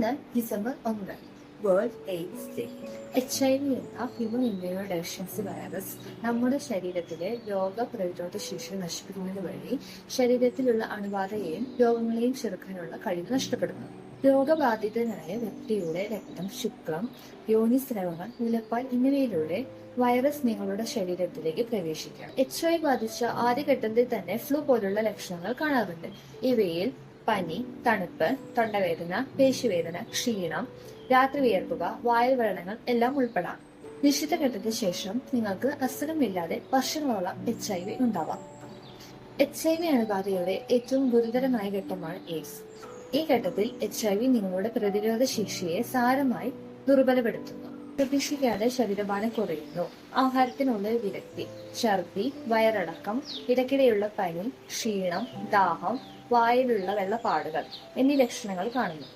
ഇന്ന് December 1 world AIDS day. HIV എന്ന human immuno deficiency virus നമ്മുടെ ശരീരത്തിലെ രോഗപ്രതിരോധ ശേഷി നശിപ്പിക്കുന്നത് വഴി ശരീരത്തിലുള്ള അണുബാധയെയും രോഗങ്ങളെയും ചെറുക്കാനുള്ള കഴിവ് നഷ്ടപ്പെടുന്നു. രോഗബാധിതനായ വ്യക്തിയുടെ രക്തം, ശുക്ലം, യോനിസ്രവങ്ങൾ, മുലപ്പാൽ എന്നിവയിലൂടെ വൈറസ് നിങ്ങളുടെ ശരീരത്തിലേക്ക് പ്രവേശിക്കാം. HIV ബാധിച്ച ആദ്യഘട്ടത്തിൽ തന്നെ ഫ്ലൂ പോലുള്ള ലക്ഷണങ്ങൾ കാണാറുണ്ട്. ഇവയിൽ പനി, തണുപ്പ്, തൊണ്ടവേദന, പേശിവേദന, ക്ഷീണം, രാത്രി വിയർക്കുക, വായൽ വ്രണങ്ങൾ എല്ലാം ഉൾപ്പെടാം. നിശ്ചിത ഘട്ടത്തിന് ശേഷം നിങ്ങൾക്ക് അസുഖമില്ലാതെ വർഷങ്ങളോളം HIV ഉണ്ടാവാം. HIV അണുബാധയുടെ ഏറ്റവും ഗുരുതരമായ ഘട്ടമാണ് എയ്ഡ്സ്. ഈ ഘട്ടത്തിൽ HIV നിങ്ങളുടെ പ്രതിരോധ ശേഷിയെ സാരമായി ദുർബലപ്പെടുത്തുന്നു. പ്രതീക്ഷിക്കാതെ ശരീരഭാരം കുറയുന്നു, ആഹാരത്തിനുള്ള വിരക്തി, ഛർദി, വയറിളക്കം, ഇടയ്ക്കിടെയുള്ള പനി, ക്ഷീണം, ദാഹം, വായിലുള്ള വെള്ളപ്പാടുകൾ എന്നീ ലക്ഷണങ്ങൾ കാണുന്നു.